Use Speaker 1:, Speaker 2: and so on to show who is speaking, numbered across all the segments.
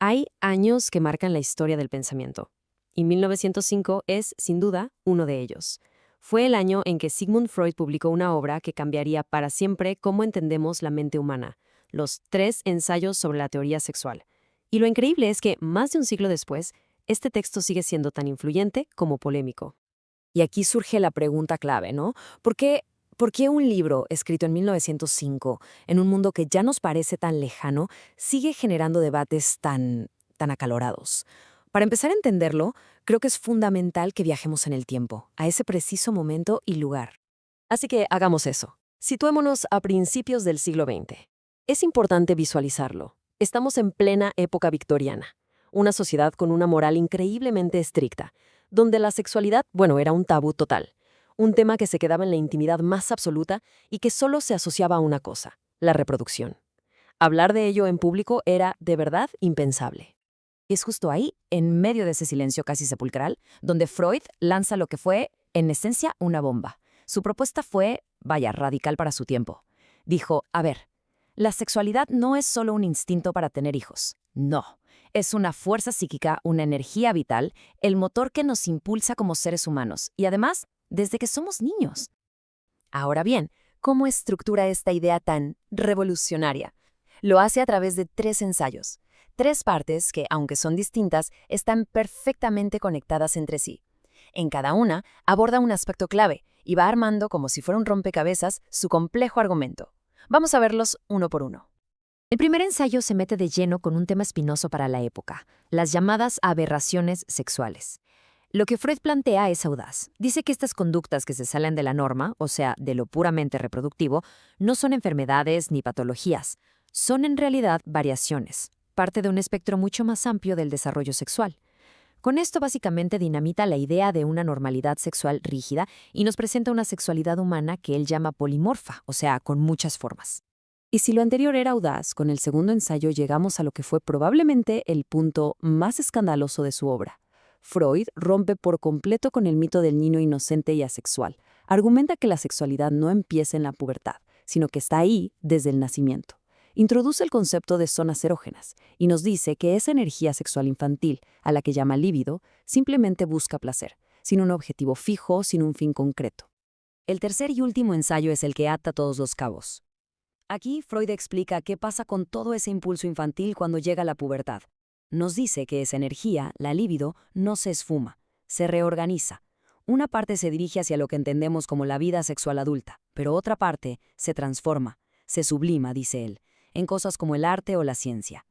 Speaker 1: Hay años que marcan la historia del pensamiento, y 1905 es, sin duda, uno de ellos. Fue el año en que Sigmund Freud publicó una obra que cambiaría para siempre cómo entendemos la mente humana, los 3 ensayos sobre la teoría sexual. Y lo increíble es que, más de un siglo después, este texto sigue siendo tan influyente como polémico.
Speaker 2: Y aquí surge la pregunta clave, ¿no? ¿Por qué un libro escrito en 1905, en un mundo que ya nos parece tan lejano, sigue generando debates tan acalorados? Para empezar a entenderlo, creo que es fundamental que viajemos en el tiempo, a ese preciso momento y lugar.
Speaker 1: Así que hagamos eso. Situémonos a principios del siglo XX. Es importante visualizarlo. Estamos en plena época victoriana, una sociedad con una moral increíblemente estricta, donde la sexualidad, era un tabú total, un tema que se quedaba en la intimidad más absoluta y que solo se asociaba a una cosa, la reproducción. Hablar de ello en público era, de verdad, impensable.
Speaker 2: Y es justo ahí, en medio de ese silencio casi sepulcral, donde Freud lanza lo que fue, en esencia, una bomba. Su propuesta fue, vaya, radical para su tiempo. Dijo, a ver, la sexualidad no es solo un instinto para tener hijos. No, es una fuerza psíquica, una energía vital, el motor que nos impulsa como seres humanos, y además, desde que somos niños. Ahora bien, ¿cómo estructura esta idea tan revolucionaria? Lo hace a través de 3 ensayos. 3 partes que, aunque son distintas, están perfectamente conectadas entre sí. En cada una aborda un aspecto clave y va armando, como si fuera un rompecabezas, su complejo argumento. Vamos a verlos uno por uno. El primer ensayo se mete de lleno con un tema espinoso para la época, las llamadas aberraciones sexuales. Lo que Freud plantea es audaz. Dice que estas conductas que se salen de la norma, o sea, de lo puramente reproductivo, no son enfermedades ni patologías. Son en realidad variaciones, parte de un espectro mucho más amplio del desarrollo sexual. Con esto básicamente dinamita la idea de una normalidad sexual rígida y nos presenta una sexualidad humana que él llama polimorfa, o sea, con muchas formas.
Speaker 1: Y si lo anterior era audaz, con el segundo ensayo llegamos a lo que fue probablemente el punto más escandaloso de su obra. Freud rompe por completo con el mito del niño inocente y asexual. Argumenta que la sexualidad no empieza en la pubertad, sino que está ahí desde el nacimiento. Introduce el concepto de zonas erógenas y nos dice que esa energía sexual infantil, a la que llama líbido, simplemente busca placer, sin un objetivo fijo, sin un fin concreto.
Speaker 2: El tercer y último ensayo es el que ata todos los cabos. Aquí Freud explica qué pasa con todo ese impulso infantil cuando llega la pubertad. Nos dice que esa energía, la libido, no se esfuma, se reorganiza. Una parte se dirige hacia lo que entendemos como la vida sexual adulta, pero otra parte se transforma, se sublima, dice él, en cosas como el arte o la ciencia.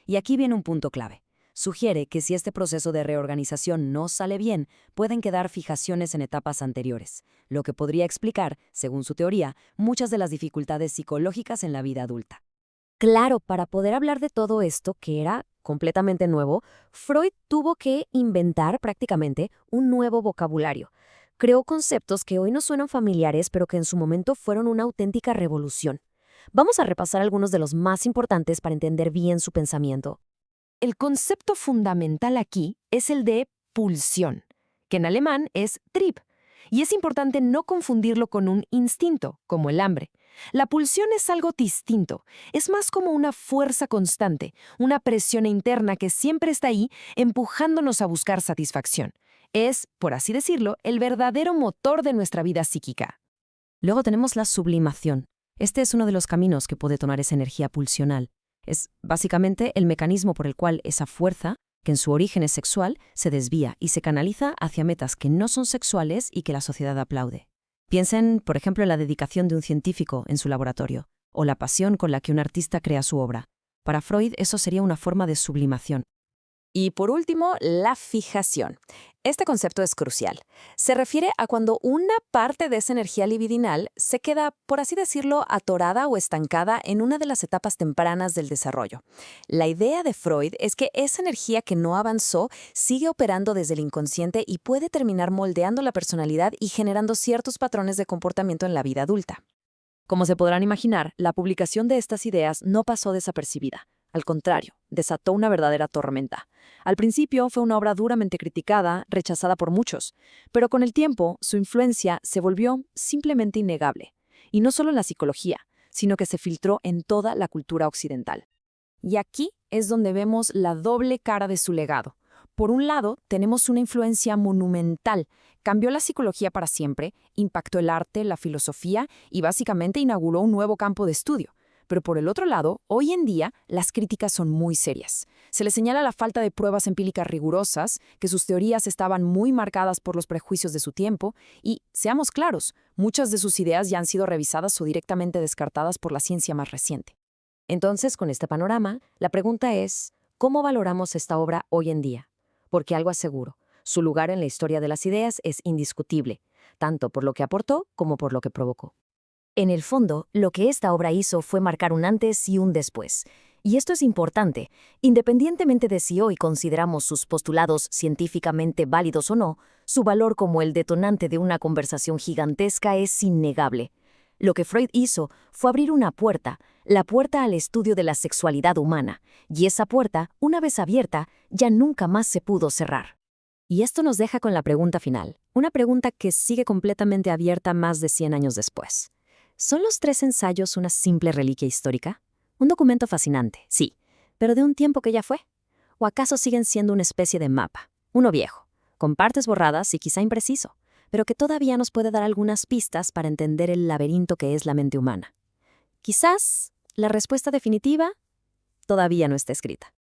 Speaker 2: Y aquí viene un punto clave. Sugiere que si este proceso de reorganización no sale bien, pueden quedar fijaciones en etapas anteriores, lo que podría explicar, según su teoría, muchas de las dificultades psicológicas en la vida adulta. Claro, para poder hablar de todo esto, que era completamente nuevo, Freud tuvo que inventar prácticamente un nuevo vocabulario. Creó conceptos que hoy nos suenan familiares, pero que en su momento fueron una auténtica revolución. Vamos a repasar algunos de los más importantes para entender bien su pensamiento. El concepto fundamental aquí es el de pulsión, que en alemán es Trieb, y es importante no confundirlo con un instinto, como el hambre. La pulsión es algo distinto, es más como una fuerza constante, una presión interna que siempre está ahí empujándonos a buscar satisfacción. Es, por así decirlo, el verdadero motor de nuestra vida psíquica. Luego tenemos la sublimación. Este es uno de los caminos que puede tomar esa energía pulsional. Es básicamente el mecanismo por el cual esa fuerza, que en su origen es sexual, se desvía y se canaliza hacia metas que no son sexuales y que la sociedad aplaude. Piensen, por ejemplo, en la dedicación de un científico en su laboratorio, o la pasión con la que un artista crea su obra. Para Freud, eso sería una forma de sublimación. Y por último, la fijación. Este concepto es crucial. Se refiere a cuando una parte de esa energía libidinal se queda, por así decirlo, atorada o estancada en una de las etapas tempranas del desarrollo. La idea de Freud es que esa energía que no avanzó sigue operando desde el inconsciente y puede terminar moldeando la personalidad y generando ciertos patrones de comportamiento en la vida adulta. Como se podrán imaginar, la publicación de estas ideas no pasó desapercibida. Al contrario, desató una verdadera tormenta. Al principio fue una obra duramente criticada, rechazada por muchos, pero con el tiempo su influencia se volvió simplemente innegable. Y no solo en la psicología, sino que se filtró en toda la cultura occidental. Y aquí
Speaker 1: es donde vemos la doble cara de su legado. Por un lado, tenemos una influencia monumental. Cambió la psicología para siempre, impactó el arte, la filosofía y básicamente inauguró un nuevo campo de estudio. Pero por el otro lado, hoy en día, las críticas son muy serias. Se le señala la falta de pruebas empíricas rigurosas, que sus teorías estaban muy marcadas por los prejuicios de su tiempo, y, seamos claros, muchas de sus ideas ya han sido revisadas o directamente descartadas por la ciencia más reciente.
Speaker 2: Entonces, con este panorama, la pregunta es, ¿cómo valoramos esta obra hoy en día? Porque algo aseguro, su lugar en la historia de las ideas es indiscutible, tanto por lo que aportó como por lo que provocó. En el fondo, lo que esta obra hizo fue marcar un antes y un después. Y esto es importante, independientemente de si hoy consideramos sus postulados científicamente válidos o no, su valor como el detonante de una conversación gigantesca es innegable. Lo que Freud hizo fue abrir una puerta, la puerta al estudio de la sexualidad humana, y esa puerta, una vez abierta, ya nunca más se pudo cerrar. Y esto nos deja con la pregunta final, una pregunta que sigue completamente abierta más de 100 años después. ¿Son los 3 ensayos una simple reliquia histórica? Un documento fascinante, sí, pero de un tiempo que ya fue. ¿O acaso siguen siendo una especie de mapa, uno viejo, con partes borradas y quizá impreciso, pero que todavía nos puede dar algunas pistas para entender el laberinto que es la mente humana? Quizás la respuesta definitiva todavía no está escrita.